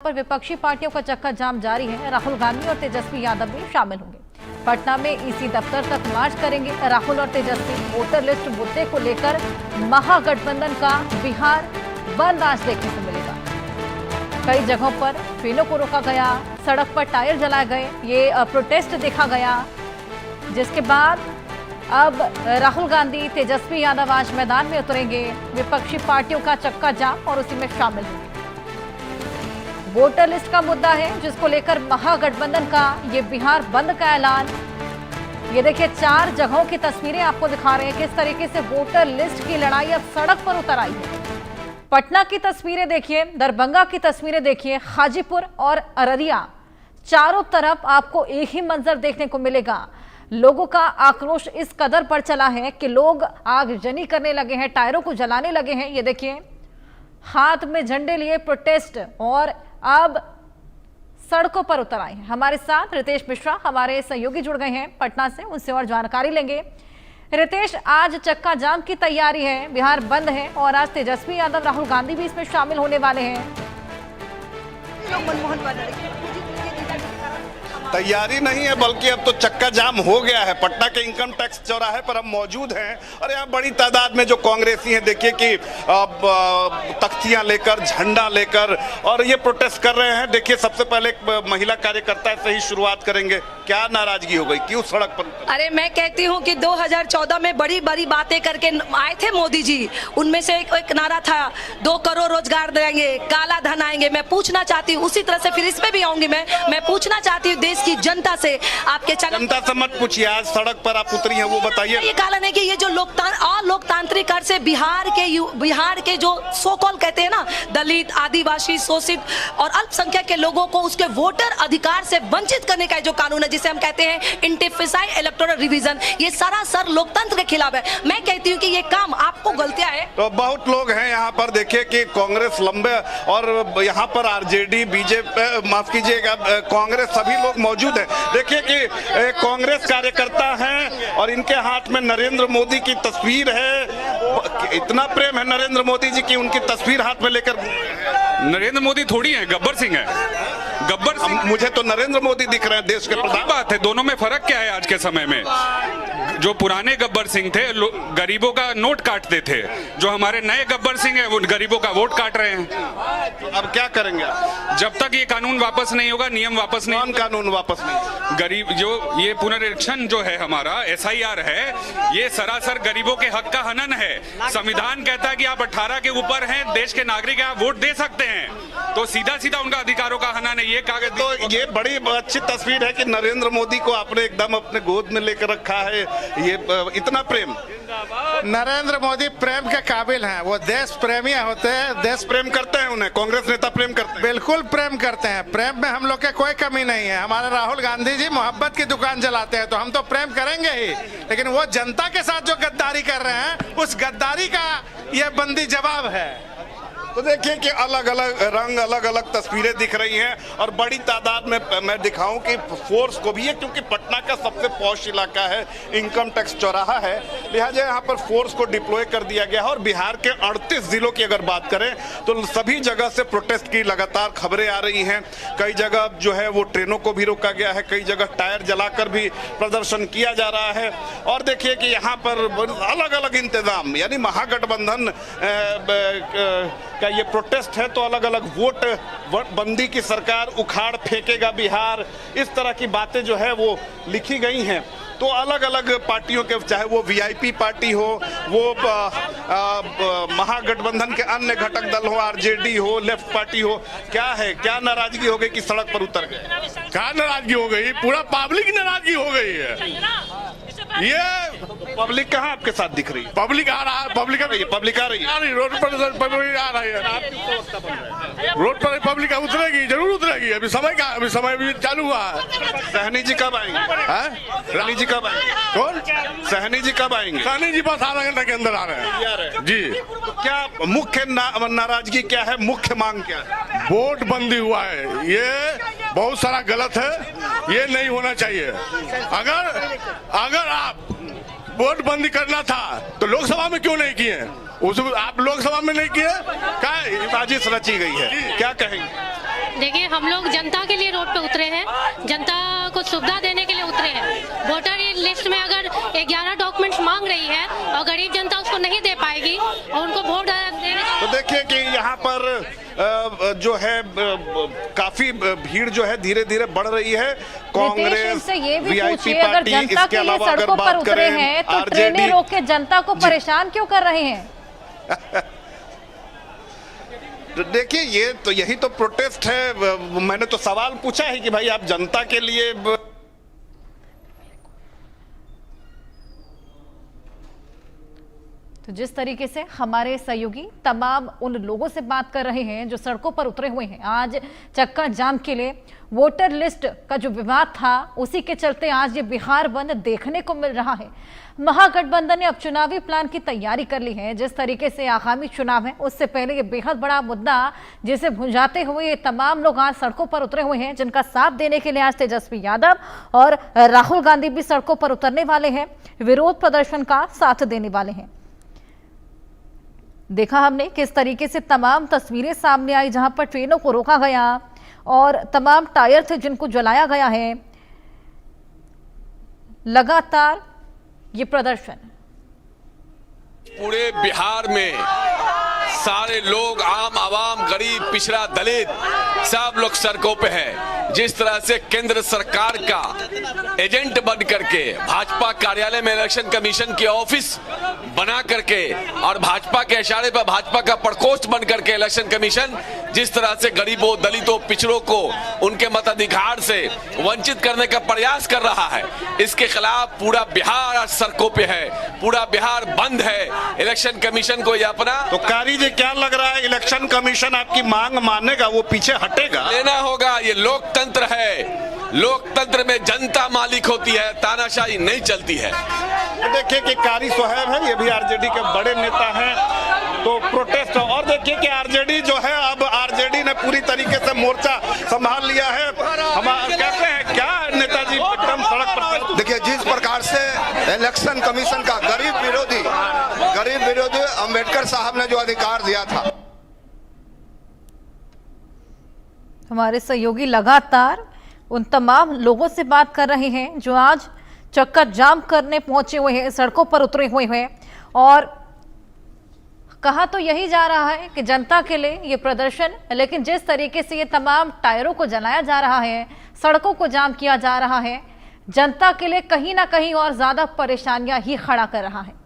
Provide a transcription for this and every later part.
पर विपक्षी पार्टियों का चक्का जाम जारी है। राहुल गांधी और तेजस्वी यादव भी शामिल होंगे। पटना में ईसी दफ्तर तक मार्च करेंगे राहुल और तेजस्वी। वोटर लिस्ट मुद्दे को लेकर महागठबंधन का बिहार बंद आज देखने को मिलेगा। कई जगहों पर ट्रेनों को रोका गया, सड़क पर टायर जलाए गए, ये प्रोटेस्ट देखा गया, जिसके बाद अब राहुल गांधी तेजस्वी यादव आज मैदान में उतरेंगे। विपक्षी पार्टियों का चक्का जाम और उसी में शामिल होंगे। वोटर लिस्ट का मुद्दा है, जिसको लेकर महागठबंधन का ये बिहार बंद का ऐलान। ये देखिए 4 जगहों की तस्वीरें आपको दिखा रहे हैं किस तरीके से वोटर लिस्ट की लड़ाई अब सड़क पर उतर आई है। पटना की तस्वीरें देखिए, दरभंगा की तस्वीरें देखिए, हाजीपुर और अररिया, चारों तरफ आपको एक ही मंजर देखने को मिलेगा। लोगों का आक्रोश इस कदर बढ़ चला है कि लोग आगजनी करने लगे हैं, टायरों को जलाने लगे हैं। ये देखिए हाथ में झंडे लिए प्रोटेस्ट और अब सड़कों पर उतर आए हैं। हमारे साथ रितेश मिश्रा हमारे सहयोगी जुड़ गए हैं पटना से, उनसे और जानकारी लेंगे। रितेश, आज चक्का जाम की तैयारी है, बिहार बंद है और आज तेजस्वी यादव राहुल गांधी भी इसमें शामिल होने वाले हैं। तैयारी नहीं है बल्कि अब तो चक्का जाम हो गया है। पटना के इनकम टैक्स चौराहे पर हम मौजूद हैं और यहाँ बड़ी तादाद में जो कांग्रेसी हैं, देखिए कि अब तख्तियां लेकर, झंडा लेकर और ये प्रोटेस्ट कर रहे हैं। देखिए सबसे पहले एक महिला कार्यकर्ता से ही शुरुआत करेंगे। क्या नाराजगी हो गई, क्यों सड़क पर? अरे मैं कहती हूँ कि 2014 में बड़ी बड़ी बातें करके आए थे मोदी जी, उनमें से एक नारा था 2 करोड़ रोजगार देंगे, काला धन आएंगे। मैं पूछना चाहती हूँ, उसी तरह से फिर इस पे भी आऊंगी। मैं पूछना चाहती हूँ देश की जनता से, आपके जनता से मत पूछिए, आज सड़क पर आप उतरी हैं, वो बताइए। ये कारण है कि ये जो लोकतांत्रिक अर्थ से बिहार के जो सो कॉल कहते हैं ना, दलित, आदिवासी, शोषित और अल्पसंख्यक के लोगों को उसके वोटर अधिकार से वंचित करने का जो कानून है, जिसे हम कहते हैं इंटिफिसाइड इलेक्टोरल रिवीजन, ये सरासर लोकतंत्र के खिलाफ है। मैं कहती हूँ कि ये काम आपको गलतियां है। तो बहुत लोग हैं यहाँ पर, देखिए कि कांग्रेस लंबे और यहाँ पर आरजेडी, बीजेपी, माफ कीजिएगा, कांग्रेस, सभी लोग मौजूद हैं। देखिए कि कांग्रेस कार्यकर्ता हैं और इनके हाथ में नरेंद्र मोदी की तस्वीर है। इतना प्रेम है नरेंद्र मोदी जी की उनकी तस्वीर हाथ में लेकर। नरेंद्र मोदी थोड़ी है, गब्बर सिंह है। गब्बर सिंह, मुझे तो नरेंद्र मोदी दिख रहे हैं देश के प्रधान। बात है, दोनों में फर्क क्या है आज के समय में? जो पुराने गब्बर सिंह थे गरीबों का नोट काटते थे, जो हमारे नए गब्बर सिंह है वो गरीबों का वोट काट रहे हैं। अब क्या करेंगे? जब तक ये कानून वापस नहीं होगा, नियम वापस नहीं। कौन कानून वापस नहीं? गरीब जो ये पुनरीक्षण जो है हमारा SIR है, ये सरासर गरीबों के हक का हनन है। संविधान कहता है कि आप 18 के ऊपर हैं, देश के नागरिक हैं, आप वोट दे सकते हैं, तो सीधा सीधा उनका अधिकारों का हनन है। ये कागज तो ये बड़ी अच्छी तस्वीर है कि नरेंद्र मोदी को आपने एकदम अपने गोद में लेकर रखा है। ये इतना प्रेम, नरेंद्र मोदी प्रेम के काबिल हैं। वो देश प्रेमी होते हैं, देश प्रेम करते हैं, उन्हें कांग्रेस नेता प्रेम करते हैं। बिल्कुल प्रेम करते हैं। प्रेम में हम लोग के कोई कमी नहीं है। हमारे राहुल गांधी जी मोहब्बत की दुकान चलाते हैं, तो हम तो प्रेम करेंगे ही, लेकिन वो जनता के साथ जो गद्दारी कर रहे हैं, उस गद्दारी का ये बंदी जवाब है। तो देखिए कि अलग अलग रंग, अलग अलग तस्वीरें दिख रही हैं और बड़ी तादाद में मैं दिखाऊं कि फोर्स को भी है, क्योंकि पटना का सबसे पॉश इलाका है, इनकम टैक्स चौराहा है, लिहाजा यहाँ पर फोर्स को डिप्लॉय कर दिया गया है। और बिहार के 38 जिलों की अगर बात करें तो सभी जगह से प्रोटेस्ट की लगातार खबरें आ रही हैं। कई जगह जो है वो ट्रेनों को भी रोका गया है, कई जगह टायर जलाकर भी प्रदर्शन किया जा रहा है। और देखिए कि यहाँ पर अलग अलग इंतजाम, यानी महागठबंधन का ये प्रोटेस्ट है, तो अलग अलग वोट बंदी की सरकार उखाड़ फेंकेगा बिहार, इस तरह की बातें जो है वो लिखी गई हैं। तो अलग अलग पार्टियों के, चाहे वो VIP पार्टी हो, वो महागठबंधन के अन्य घटक दल हो, RJD हो, लेफ्ट पार्टी हो, क्या नाराजगी हो गई कि सड़क पर उतर गए? क्या नाराजगी हो गई? पूरा पब्लिक नाराजगी हो गई है। ये पब्लिक कहाँ आपके साथ दिख रही है? पब्लिक आ रहा है, पब्लिक आ रही है, रोड पर पब्लिक आ रही है, रोड पर पब्लिक उतरेगी, जरूर उतरेगी। अभी समय भी चालू हुआ है। सहनी जी कब आएंगे? सहनी जी कब आएंगे? कौन? सहनी जी कब आएंगे? सहनी जी बस आधा घंटे के अंदर आ रहे हैं जी। तो क्या मुख्य नाराजगी क्या है, मुख्य मांग क्या है? वोट बंदी हुआ है, ये बहुत सारा गलत है, ये नहीं होना चाहिए। अगर आप वोट बंदी करना था तो लोकसभा में क्यों नहीं किए? उस आप लोकसभा में नहीं किए, क्या साजिश रची गई है, क्या कहेंगे? देखिए, हम लोग जनता के लिए रोड पे उतरे हैं, जनता को सुविधा देने के लिए उतरे हैं। वोटर लिस्ट में अगर 11 डॉक्यूमेंट्स मांग रही है और गरीब जनता उसको नहीं दे पाएगी और उनको वोट देने तो देखिए कि यहाँ पर जो है काफी भीड़ जो है धीरे धीरे बढ़ रही है। कांग्रेस, से ये भी वीआईपी पूछिए, अगर पार्टी, जनता इसके के लिए अलावा अगर सड़कों पर बात उतरे करें हैं तो आरजेडी, ट्रेनें रोक के जनता को परेशान क्यों कर रहे हैं? देखिए ये तो यही तो प्रोटेस्ट है। मैंने तो सवाल पूछा है कि भाई आप जनता के लिए तो जिस तरीके से हमारे सहयोगी तमाम उन लोगों से बात कर रहे हैं जो सड़कों पर उतरे हुए हैं आज चक्का जाम के लिए, वोटर लिस्ट का जो विवाद था उसी के चलते आज ये बिहार बंद देखने को मिल रहा है। महागठबंधन ने अब चुनावी प्लान की तैयारी कर ली है। जिस तरीके से आगामी चुनाव है उससे पहले ये बेहद बड़ा मुद्दा जिसे भुंजाते हुए ये तमाम लोग आज सड़कों पर उतरे हुए हैं, जिनका साथ देने के लिए आज तेजस्वी यादव और राहुल गांधी भी सड़कों पर उतरने वाले हैं, विरोध प्रदर्शन का साथ देने वाले हैं। देखा हमने किस तरीके से तमाम तस्वीरें सामने आई जहां पर ट्रेनों को रोका गया और तमाम टायर थे जिनको जलाया गया है। लगातार ये प्रदर्शन पूरे बिहार में सारे लोग, आम आवाम, गरीब, पिछड़ा, दलित, सब लोग सड़कों पे है। जिस तरह से केंद्र सरकार का एजेंट बन करके भाजपा कार्यालय में इलेक्शन कमीशन की ऑफिस बना करके और भाजपा के इशारे पर भाजपा का प्रकोष्ठ बन करके इलेक्शन कमीशन जिस तरह से गरीबों, दलितों, पिछड़ों को उनके मताधिकार से वंचित करने का प्रयास कर रहा है, इसके खिलाफ पूरा बिहार आज सड़कों पे है, पूरा बिहार बंद है। इलेक्शन कमीशन को ये अपना तो कारी जी क्या लग रहा है, इलेक्शन कमीशन आपकी मांग मानेगा, वो पीछे हटेगा? लेना होगा। ये लोकतंत्र है, लोकतंत्र में जनता मालिक होती है, तानाशाही नहीं चलती है। देखिए कि कारी सोहेब है, ये भी आरजेडी के बड़े नेता हैं, तो प्रोटेस्ट। और देखिए कि आरजेडी जो है, अब आरजेडी ने पूरी तरीके से मोर्चा संभाल लिया है। हम कहते हैं क्या नेताजी एकदम सड़क पर। देखिए जिस प्रकार से इलेक्शन कमीशन का गरीब विरोधी अंबेडकर साहब ने जो अधिकार दिया था, हमारे सहयोगी लगातार उन तमाम लोगों से बात कर रहे हैं जो आज चक्का जाम करने पहुंचे हुए हैं, सड़कों पर उतरे हुए हैं। और कहा तो यही जा रहा है कि जनता के लिए ये प्रदर्शन, लेकिन जिस तरीके से ये तमाम टायरों को जलाया जा रहा है, सड़कों को जाम किया जा रहा है, जनता के लिए कहीं ना कहीं और ज्यादा परेशानियां ही खड़ा कर रहा है।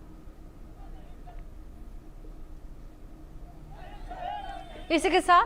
इसी के साथ